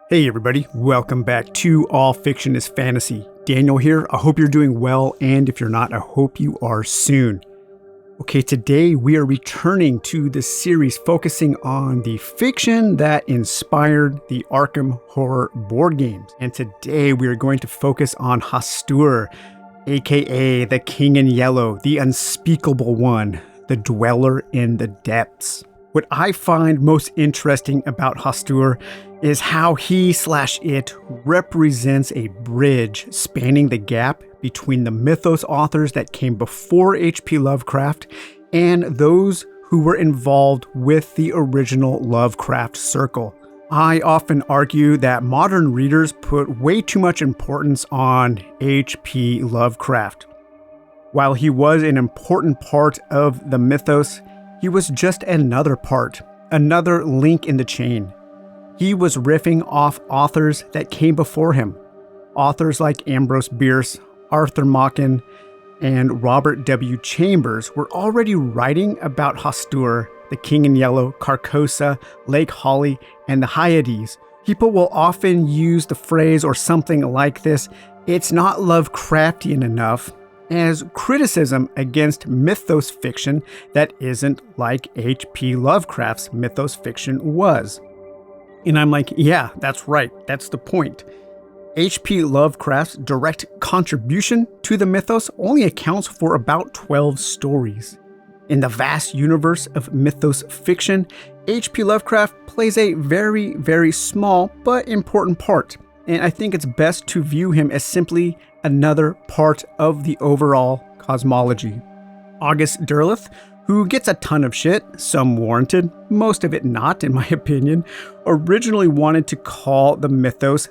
Hey everybody, welcome back to All Fiction is Fantasy. Daniel here. I hope you're doing well, and if you're not, I hope you are soon. Okay, today we are returning to the series focusing on the fiction that inspired the Arkham horror board games. And today we are going to focus on Hastur, aka the King in Yellow, the Unspeakable One, the Dweller in the Depths. What I find most interesting about Hastur is how he/it represents a bridge spanning the gap between the mythos authors that came before H.P. Lovecraft and those who were involved with the original Lovecraft circle. I often argue that modern readers put way too much importance on H.P. Lovecraft. While he was an important part of the mythos, he was just another part, another link in the chain. He was riffing off authors that came before him. Authors like Ambrose Bierce, Arthur Machen, and Robert W. Chambers were already writing about Hastur, the King in Yellow, Carcosa, Lake Holly, and the Hyades. People will often use the phrase or something like this, "It's not Lovecraftian enough," as criticism against mythos fiction that isn't like H.P. Lovecraft's mythos fiction was. And I'm like, yeah, that's right. That's the point. H.P. Lovecraft's direct contribution to the mythos only accounts for about 12 stories. In the vast universe of mythos fiction, H.P. Lovecraft plays a very, very small but important part. And I think it's best to view him as simply another part of the overall cosmology. August Derleth, who gets a ton of shit, some warranted, most of it not in my opinion, originally wanted to call the mythos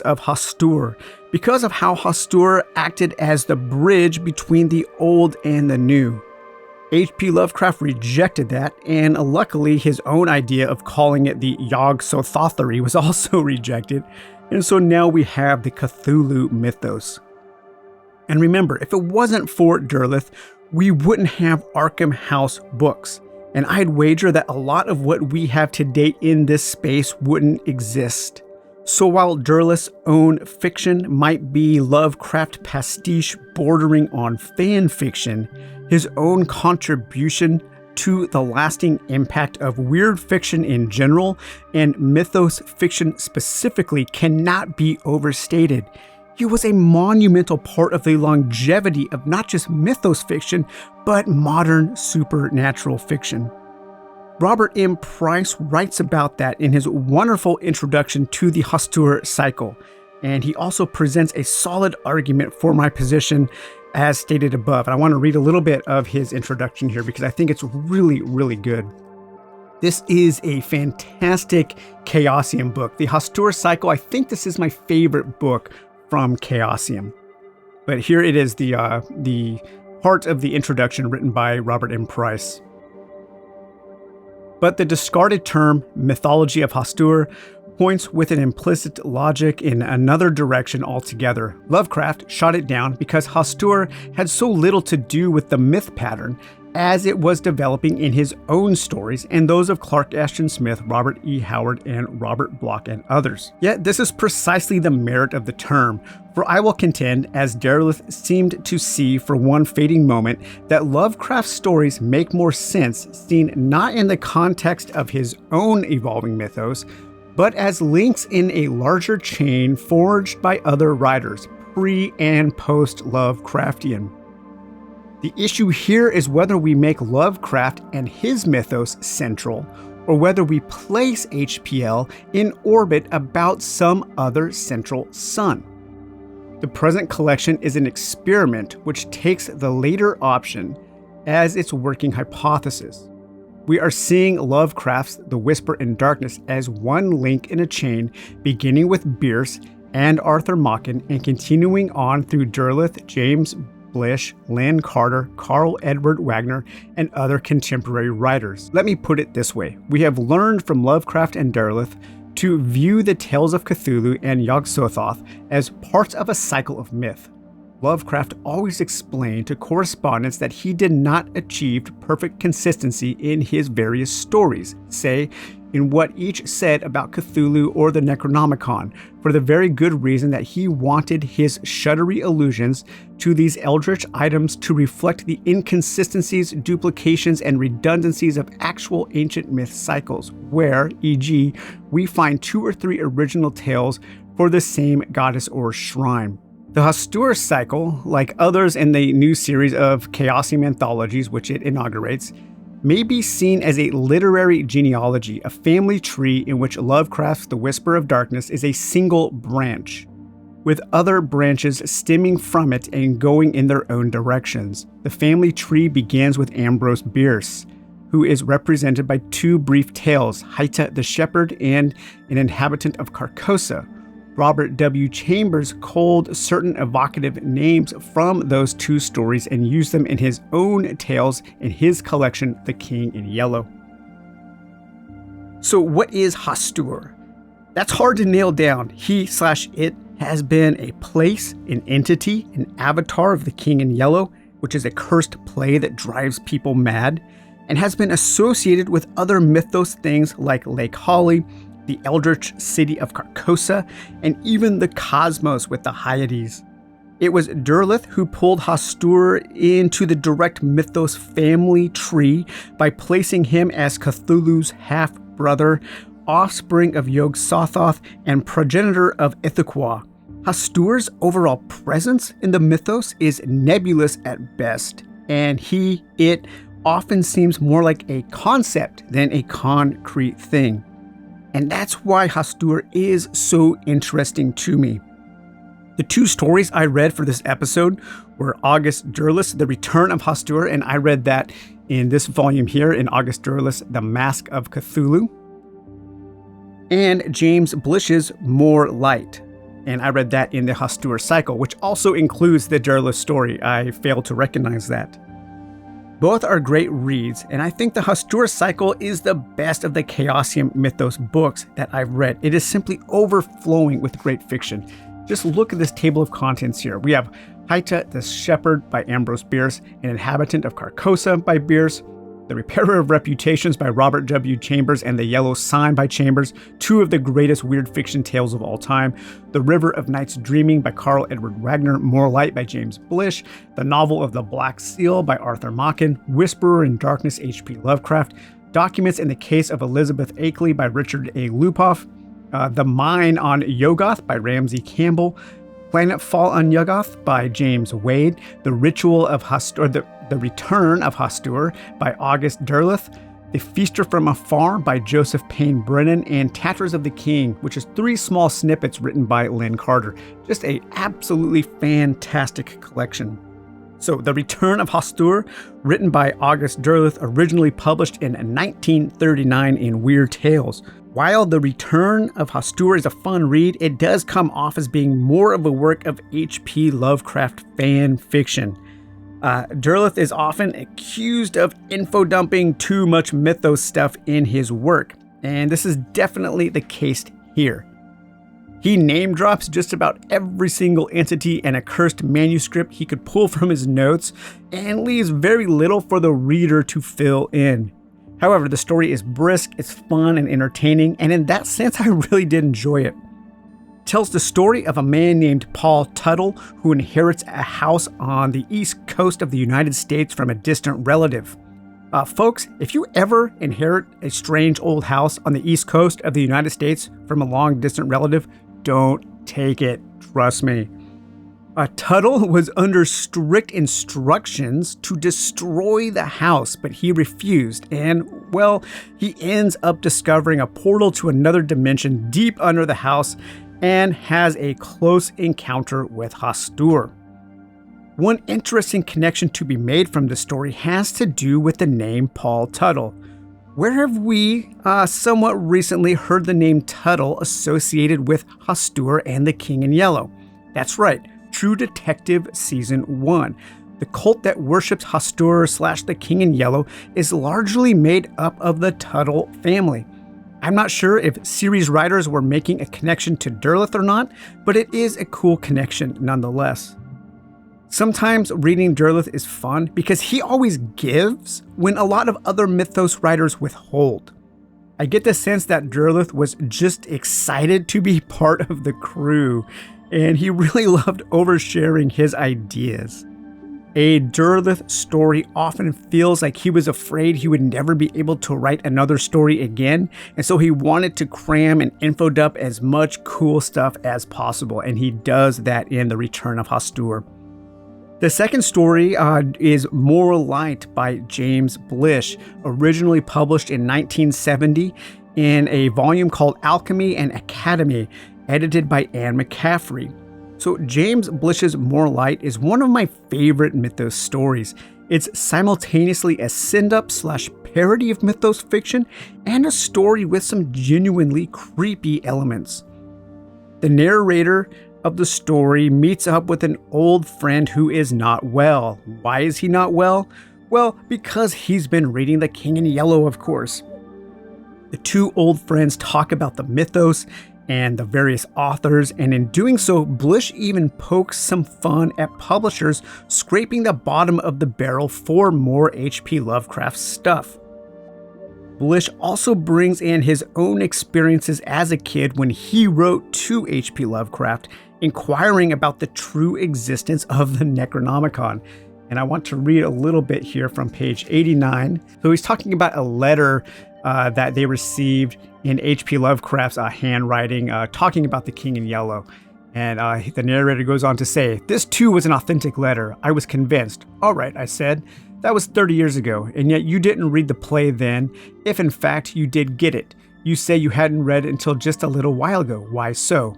of Hastur because of how Hastur acted as the bridge between the old and the new. H.P. Lovecraft rejected that, and luckily his own idea of calling it the Yog-Sothothery was also rejected, and so now we have the Cthulhu mythos. And remember, if it wasn't for Derleth, we wouldn't have Arkham House books, and I'd wager that a lot of what we have today in this space wouldn't exist. So while Derleth's own fiction might be Lovecraft pastiche bordering on fan fiction, his own contribution to the lasting impact of weird fiction in general and mythos fiction specifically cannot be overstated. He was a monumental part of the longevity of not just mythos fiction, but modern supernatural fiction. Robert M. Price writes about that in his wonderful introduction to the Hastur cycle, and he also presents a solid argument for my position as stated above. And I want to read a little bit of his introduction here because I think it's really, really good. This is a fantastic Chaosium book. The Hastur cycle, I think this is my favorite book from Chaosium. But here it is, the part of the introduction written by Robert M. Price. But the discarded term mythology of Hastur points with an implicit logic in another direction altogether. Lovecraft shot it down because Hastur had so little to do with the myth pattern as it was developing in his own stories and those of Clark Ashton Smith, Robert E. Howard, and Robert Bloch, and others. Yet this is precisely the merit of the term, for I will contend, as Derleth seemed to see for one fading moment, that Lovecraft's stories make more sense seen not in the context of his own evolving mythos, but as links in a larger chain forged by other writers, pre- and post-Lovecraftian. The issue here is whether we make Lovecraft and his mythos central, or whether we place HPL in orbit about some other central sun. The present collection is an experiment which takes the later option as its working hypothesis. We are seeing Lovecraft's The Whisper in Darkness as one link in a chain, beginning with Bierce and Arthur Machen and continuing on through Derleth, James Blish, Lynn Carter, Carl Edward Wagner, and other contemporary writers. Let me put it this way. We have learned from Lovecraft and Derleth to view the tales of Cthulhu and Yog-Sothoth as parts of a cycle of myth. Lovecraft always explained to correspondents that he did not achieve perfect consistency in his various stories. Say, in what each said about Cthulhu or the Necronomicon, for the very good reason that he wanted his shuddery allusions to these eldritch items to reflect the inconsistencies, duplications, and redundancies of actual ancient myth cycles, where, e.g., we find 2 or 3 original tales for the same goddess or shrine. The Hastur cycle, like others in the new series of Chaosium anthologies which it inaugurates, may be seen as a literary genealogy, a family tree in which Lovecraft's The Whisper of Darkness is a single branch, with other branches stemming from it and going in their own directions. The family tree begins with Ambrose Bierce, who is represented by 2 brief tales, Haita the Shepherd and An Inhabitant of Carcosa. Robert W. Chambers culled certain evocative names from those 2 stories and used them in his own tales in his collection, The King in Yellow. So what is Hastur? That's hard to nail down. He/it has been a place, an entity, an avatar of The King in Yellow, which is a cursed play that drives people mad, and has been associated with other mythos things like Lake Holly, the eldritch city of Carcosa, and even the cosmos with the Hyades. It was Derleth who pulled Hastur into the direct mythos family tree by placing him as Cthulhu's half-brother, offspring of Yog-Sothoth, and progenitor of Ithaquah. Hastur's overall presence in the mythos is nebulous at best, and it often seems more like a concept than a concrete thing. And that's why Hastur is so interesting to me. The 2 stories I read for this episode were August Derleth's The Return of Hastur, and I read that in this volume here in August Derleth's The Mask of Cthulhu, and James Blish's More Light, and I read that in the Hastur cycle, which also includes the Derleth story. I failed to recognize that. Both are great reads, and I think the Hastur cycle is the best of the Chaosium mythos books that I've read. It is simply overflowing with great fiction. Just look at this table of contents here. We have Haita the Shepherd by Ambrose Bierce, An Inhabitant of Carcosa by Bierce, The Repairer of Reputations by Robert W. Chambers, and The Yellow Sign by Chambers, 2 of the greatest weird fiction tales of all time. The River of Nights Dreaming by Carl Edward Wagner, More Light by James Blish, The Novel of the Black Seal by Arthur Machen, Whisperer in Darkness H.P. Lovecraft, Documents in the Case of Elizabeth Akeley by Richard A. Lupoff, The Mine on Yoggoth by Ramsey Campbell, Planetfall on Yoggoth by James Wade, The Ritual of Hastur, The Return of Hastur by August Derleth, The Feaster from Afar by Joseph Payne Brennan, and Tatters of the King, which is 3 small snippets written by Lynn Carter. Just a absolutely fantastic collection. So, The Return of Hastur, written by August Derleth, originally published in 1939 in Weird Tales. While The Return of Hastur is a fun read, it does come off as being more of a work of H.P. Lovecraft fan fiction. Derleth is often accused of info-dumping too much mythos stuff in his work, and this is definitely the case here. He name drops just about every single entity and accursed manuscript he could pull from his notes, and leaves very little for the reader to fill in. However, the story is brisk, it's fun and entertaining, and in that sense I really did enjoy it. It tells the story of a man named Paul Tuttle who inherits a house on the east coast of the United States from a distant relative. Folks, if you ever inherit a strange old house on the east coast of the United States from a long distant relative, don't take it, trust me. Tuttle was under strict instructions to destroy the house, but he refused, and, well, he ends up discovering a portal to another dimension deep under the house and has a close encounter with Hastur. One interesting connection to be made from the story has to do with the name Paul Tuttle. Where have we somewhat recently heard the name Tuttle associated with Hastur and the King in Yellow? That's right, True Detective Season 1. The cult that worships Hastur / the King in Yellow is largely made up of the Tuttle family. I'm not sure if series writers were making a connection to Derleth or not, but it is a cool connection nonetheless. Sometimes reading Derleth is fun because he always gives when a lot of other mythos writers withhold. I get the sense that Derleth was just excited to be part of the crew, and he really loved oversharing his ideas. A Derleth story often feels like he was afraid he would never be able to write another story again, and so he wanted to cram and info dump as much cool stuff as possible, and he does that in The Return of Hastur. The second story is More Light by James Blish, originally published in 1970 in a volume called Alchemy and Academy, edited by Anne McCaffrey. So James Blish's More Light is one of my favorite mythos stories. It's simultaneously a send-up/parody of mythos fiction and a story with some genuinely creepy elements. The narrator of the story meets up with an old friend who is not well. Why is he not well? Well, because he's been reading The King in Yellow, of course. The two old friends talk about the mythos and the various authors, and in doing so, Blish even pokes some fun at publishers scraping the bottom of the barrel for more H.P. Lovecraft stuff. Blish also brings in his own experiences as a kid when he wrote to H.P. Lovecraft, inquiring about the true existence of the Necronomicon. And I want to read a little bit here from page 89. So he's talking about a letter that they received in H.P. Lovecraft's handwriting, talking about the King in Yellow. And the narrator goes on to say, "This too was an authentic letter. I was convinced. All right, I said. That was 30 years ago, and yet you didn't read the play then, if in fact you did get it. You say you hadn't read it until just a little while ago. Why so?"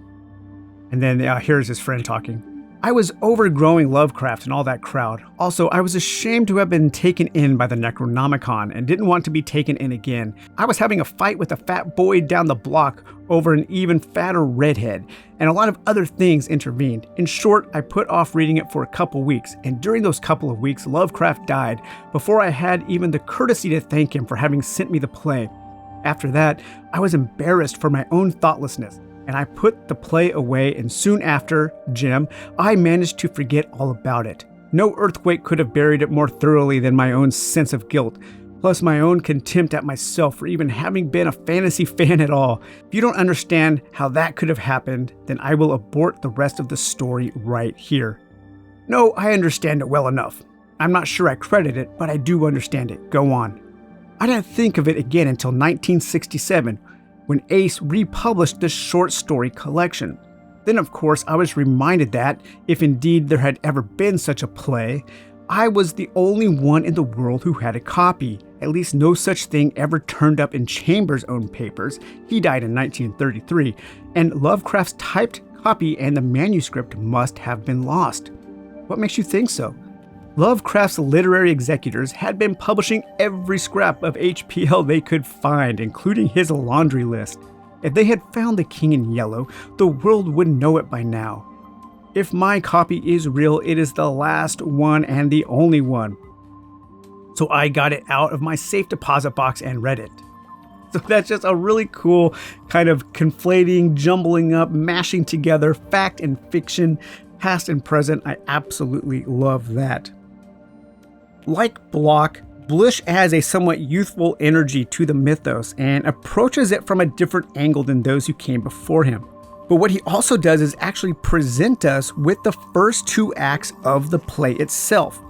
And then here's his friend talking. "I was overgrowing Lovecraft and all that crowd. Also, I was ashamed to have been taken in by the Necronomicon and didn't want to be taken in again. I was having a fight with a fat boy down the block over an even fatter redhead, and a lot of other things intervened. In short, I put off reading it for a couple weeks, and during those couple of weeks, Lovecraft died before I had even the courtesy to thank him for having sent me the play. After that, I was embarrassed for my own thoughtlessness, and I put the play away, and soon after, Jim, I managed to forget all about it. No earthquake could have buried it more thoroughly than my own sense of guilt, plus my own contempt at myself for even having been a fantasy fan at all. If you don't understand how that could have happened, then I will abort the rest of the story right here. No, I understand it well enough. I'm not sure I credit it, but I do understand it. Go on. I didn't think of it again until 1967, when Ace republished the short story collection. Then, of course, I was reminded that, if indeed there had ever been such a play, I was the only one in the world who had a copy. At least no such thing ever turned up in Chambers' own papers. He died in 1933, and Lovecraft's typed copy and the manuscript must have been lost. What makes you think so? Lovecraft's literary executors had been publishing every scrap of HPL they could find, including his laundry list. If they had found the King in Yellow, the world would know it by now. If my copy is real, it is the last one and the only one. So I got it out of my safe deposit box and read it. So that's just a really cool kind of conflating, jumbling up, mashing together fact and fiction, past and present. I absolutely love that. Like Block, Blish adds a somewhat youthful energy to the mythos and approaches it from a different angle than those who came before him. But what he also does is actually present us with the first two acts of the play itself,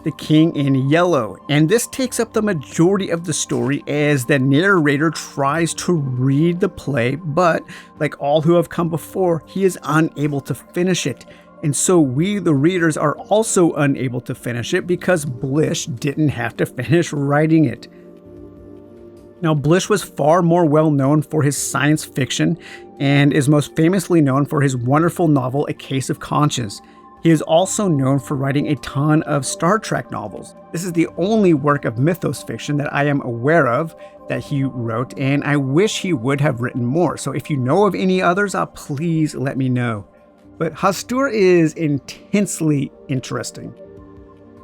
The King in Yellow, and this takes up the majority of the story as the narrator tries to read the play, but like all who have come before, he is unable to finish it. And so we, the readers, are also unable to finish it because Blish didn't have to finish writing it. Now, Blish was far more well known for his science fiction and is most famously known for his wonderful novel, A Case of Conscience. He is also known for writing a ton of Star Trek novels. This is the only work of mythos fiction that I am aware of that he wrote, and I wish he would have written more. So if you know of any others, please let me know. But Hastur is intensely interesting.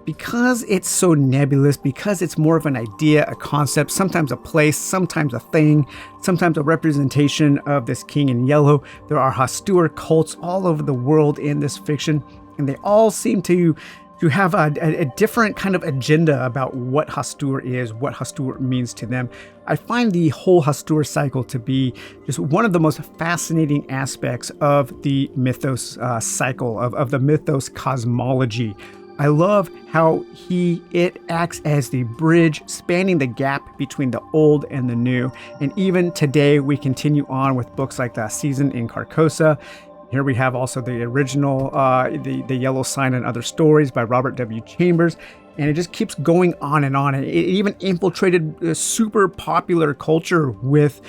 Because it's so nebulous, because it's more of an idea, a concept, sometimes a place, sometimes a thing, sometimes a representation of this King in Yellow. There are Hastur cults all over the world in this fiction, and they all seem to to have a different kind of agenda about what Hastur is, what Hastur means to them. I find the whole Hastur cycle to be just one of the most fascinating aspects of the mythos cycle, of the mythos cosmology. I love how it acts as the bridge spanning the gap between the old and the new. And even today, we continue on with books like The Season in Carcosa. Here we have also the original, the Yellow Sign and Other Stories by Robert W. Chambers. And it just keeps going on and on. It even infiltrated a super popular culture with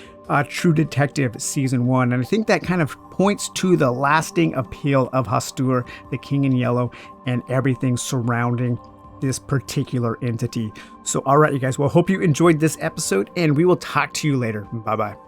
True Detective Season 1. And I think that kind of points to the lasting appeal of Hastur, the King in Yellow, and everything surrounding this particular entity. So, all right, you guys. Well, hope you enjoyed this episode, and we will talk to you later. Bye-bye.